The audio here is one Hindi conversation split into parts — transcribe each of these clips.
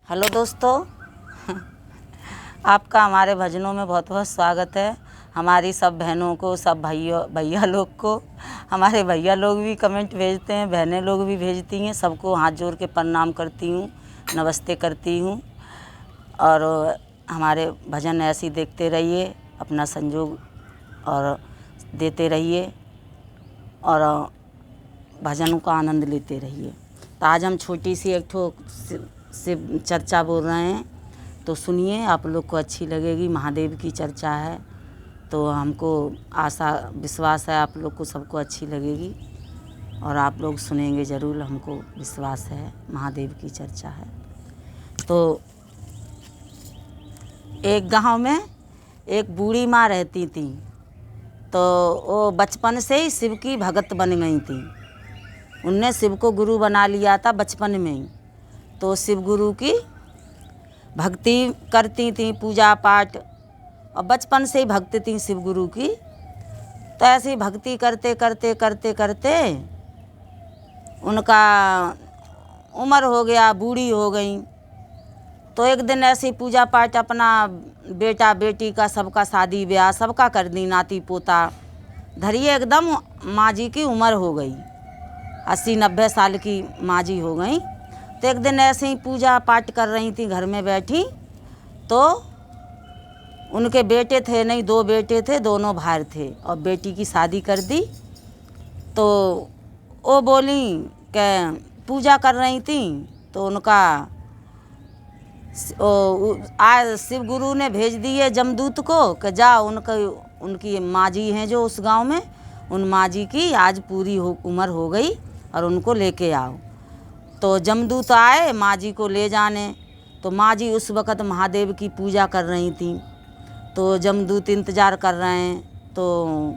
हेलो दोस्तों, आपका हमारे भजनों में बहुत बहुत स्वागत है। हमारी सब बहनों को, सब भैया लोग को, हमारे भैया लोग भी कमेंट भेजते हैं, बहनें लोग भी भेजती हैं। सबको हाथ जोड़ के प्रणाम करती हूँ, नमस्ते करती हूँ। और हमारे भजन ऐसे ही देखते रहिए, अपना संयोग और देते रहिए और भजनों का आनंद लेते रहिए। तो आज हम छोटी सी एक ठो शिव चर्चा बोल रहे हैं, तो सुनिए, आप लोग को अच्छी लगेगी। महादेव की चर्चा है, तो हमको आशा विश्वास है आप लोग को सबको अच्छी लगेगी और आप लोग सुनेंगे ज़रूर, हमको विश्वास है। महादेव की चर्चा है। तो एक गांव में एक बूढ़ी माँ रहती थी, तो वो बचपन से ही शिव की भगत बन गई थी। उनने शिव को गुरु बना लिया था बचपन में ही। तो शिव गुरु की भक्ति करती थी, पूजा पाठ, और बचपन से ही भक्त थी शिव गुरु की। तो ऐसे ही भक्ति करते करते करते करते उनका उम्र हो गया, बूढ़ी हो गई। तो एक दिन ऐसे ही पूजा पाठ, अपना बेटा बेटी का सबका शादी ब्याह सबका कर दी, नाती पोता धरिए। एकदम माँ जी की उम्र हो गई, 80-90 साल की माँ जी हो गई। तो एक दिन ऐसे ही पूजा पाठ कर रही थी, घर में बैठी। तो उनके बेटे थे, नहीं 2 बेटे थे, दोनों भाई थे, और बेटी की शादी कर दी। तो वो बोली कि पूजा कर रही थी, तो उनका आज शिव गुरु ने भेज दिए जमदूत को कि जाओ उनकी माँ जी हैं जो उस गांव में, उन माँ जी की आज पूरी उम्र हो गई और उनको लेके आओ। तो जमदूत आए माँ जी को ले जाने। तो माँ जी उस वक़्त महादेव की पूजा कर रही थी। तो जमदूत इंतज़ार कर रहे हैं। तो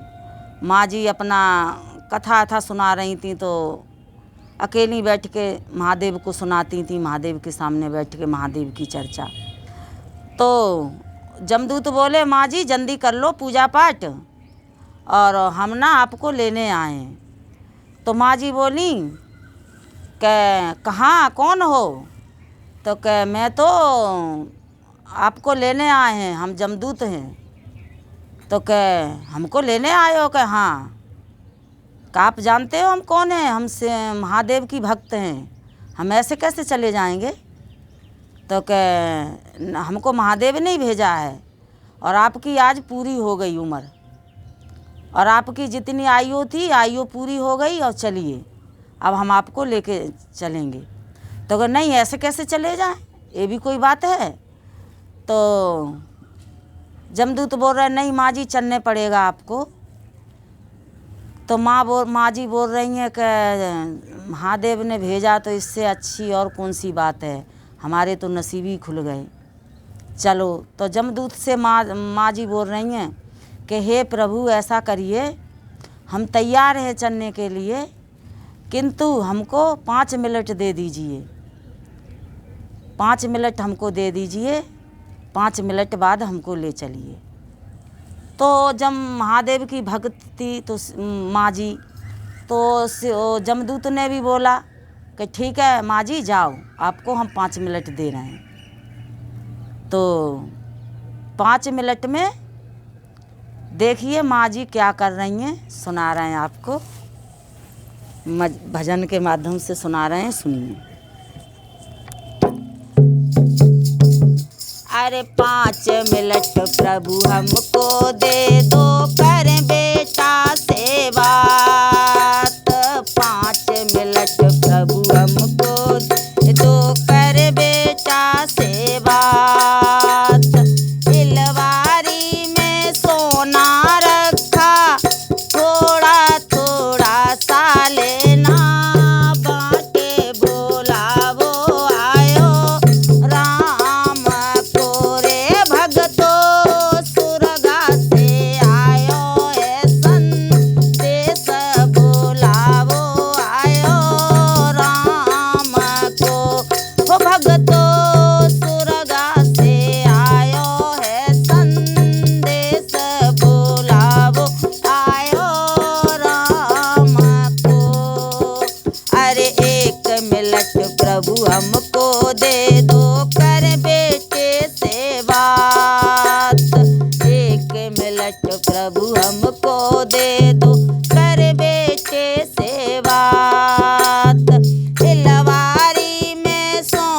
माँ जी अपना कथा सुना रही थी, तो अकेली बैठ के महादेव को सुनाती थी, महादेव के सामने बैठ के महादेव की चर्चा। तो जमदूत बोले, माँ जी जल्दी कर लो पूजा पाठ, और हम ना आपको लेने आए हैं। तो माँ जी बोली कि कहाँ, कौन हो? तो कह मैं तो आपको लेने आए हैं, हम जमदूत हैं। तो कह हमको लेने आए हो? कि हाँ। कि आप जानते हो हम कौन हैं? हमसे महादेव की भक्त हैं, हम ऐसे कैसे चले जाएंगे? तो कह हमको महादेव नहीं भेजा है, और आपकी आज पूरी हो गई उम्र, और आपकी जितनी आयु थी आयु पूरी हो गई, और चलिए अब हम आपको लेके चलेंगे। तो कह नहीं, ऐसे कैसे चले जाएं, ये भी कोई बात है? तो जमदूत बोल रहे, नहीं माँ जी चलने पड़ेगा आपको। तो माँ जी बोल रही हैं कि महादेव ने भेजा तो इससे अच्छी और कौन सी बात है, हमारे तो नसीब ही खुल गए, चलो। तो जमदूत से माँ जी बोल रही हैं कि हे प्रभु ऐसा करिए, हम तैयार हैं चलने के लिए, किंतु हमको 5 मिनट दे दीजिए, 5 मिनट हमको दे दीजिए, 5 मिनट बाद हमको ले चलिए। तो जब महादेव की भक्ति तो माँ जी, तो जमदूत ने भी बोला कि ठीक है माँ जी जाओ, आपको हम 5 मिनट दे रहे हैं। तो 5 मिनट में देखिए माँ जी क्या कर रही हैं, सुना रहे हैं आपको, भजन के माध्यम से सुना रहे हैं, सुनिए। अरे 5 मिनट प्रभु हमको दे दो, कर बेटा सेवा। 5 मिनट प्रभु हमको दे दो, कर बेटा सेवा। इलवारी में सोना रखा, थोड़ा थोड़ा सा लेना, बाटे बोला वो आयो राम को रे भगतो, सुरगा से आयो है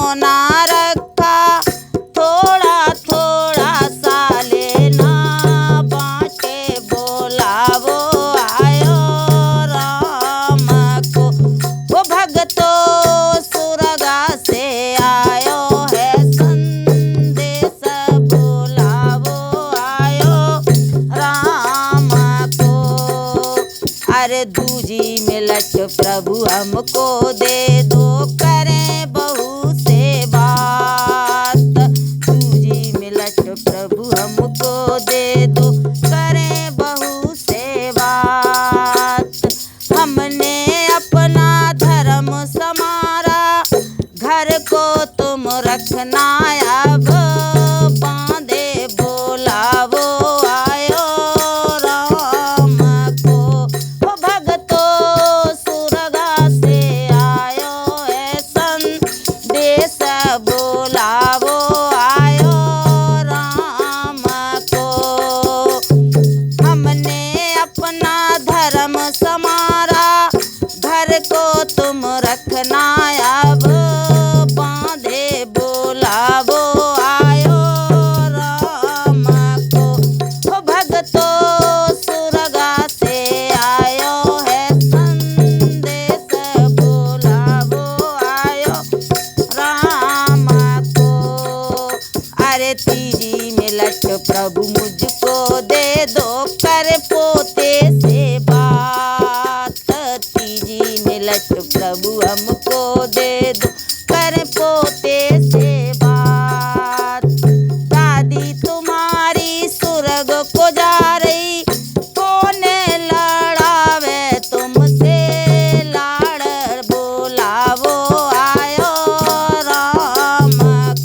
सोना रखा, थोड़ा थोड़ा सा लेना, बाँटे बोलावो आयो राम को। वो भगतो सुरगा से आयो है संदेश, बोलावो आयो राम को। अरे दूजी मिलत प्रभु हमको दे दो, करें बहू से बात। दूजी मिलत प्रभु हमको दे दो, करें बहू से बात। हमने अपना धर्म समारा, घर को तुम रखना अब, बांधे बोलावो आयो राम को। वो भगतो सुरगा से आयो है संदेश, बोलावो आयो राम को। हमने अपना धर्म समारा, घर को तुम रखना अब, बांधे बोलावो आयो राम को। वो भगतो सुरगा से आयो है संदेश, बोलावो आयो राम को। अरे तीजी मिलत प्रभु मुझको दे दो, कर पोते से बात। तीजी मिलत प्रभु हमको दे दो, कर पोते से बात। दादी तुम्हारी सुरग को जा रही, कौन लड़ावे तुमसे लाड़, बोलावो आयो राम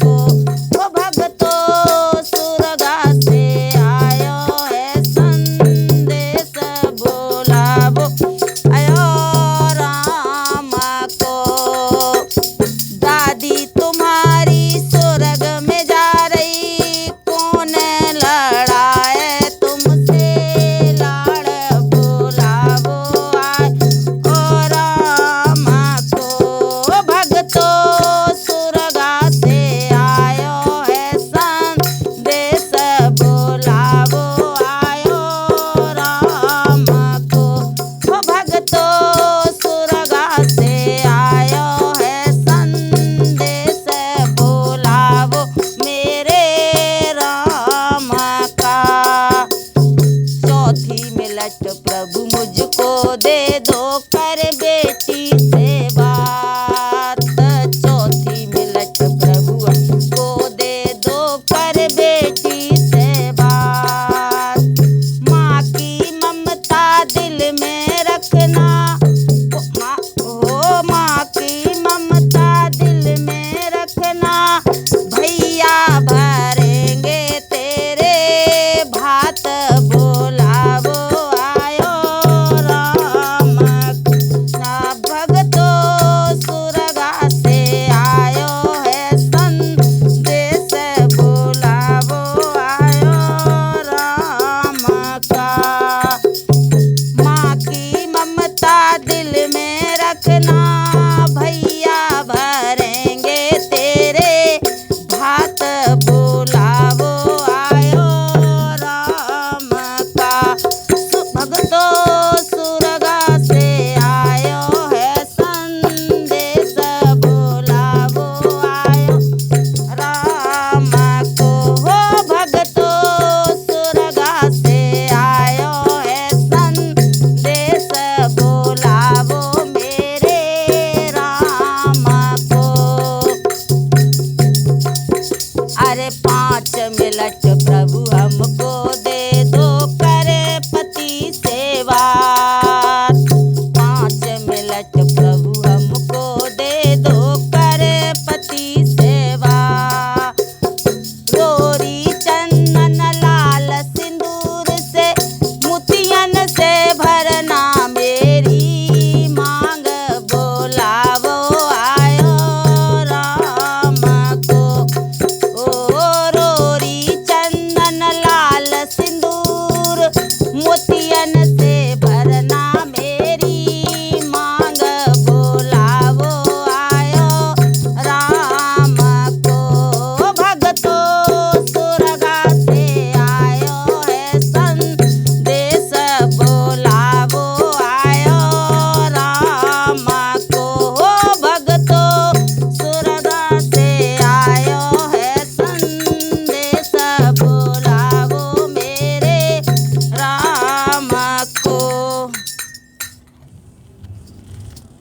को। वो भगतो सुरगा से आयो है संदेश, बोलावो आयो राम को। दादी तुम्हारी सुरग में जा रही, कौन लड़ाए तुमसे लाड़, बोलावो आयो राम को। भगतो सुरगा से आयो है संदेश, बोलावो आयो राम को। वो भगतो सुरगा से आयो है संदेश, बोलावो मेरे राम का। चौथी मिलत प्रभु मुझको दे दो, कर बेटी से बात। चौथी मिलत प्रभु हमको दे दो, कर बेटी से बात। माँ की ममता दिल में रखना, माँ की ममता दिल में रखना, भैया भरेंगे तेरे भात, बोलावो आयो राम का। भगतो सुरगा से आयो है संदेश, बोलावो आयो राम का। माँ की ममता दिल में रखना, भैया भरेंगे तेरे भात, बोलावो आयो राम का। भगतो सुरगा से आयो है संदेश, बोलावो आयो राम को। हो भगतो सुरगा से आयो है संदेश, बोलावो मेरे राम को। अरे 5 मिनट प्रभु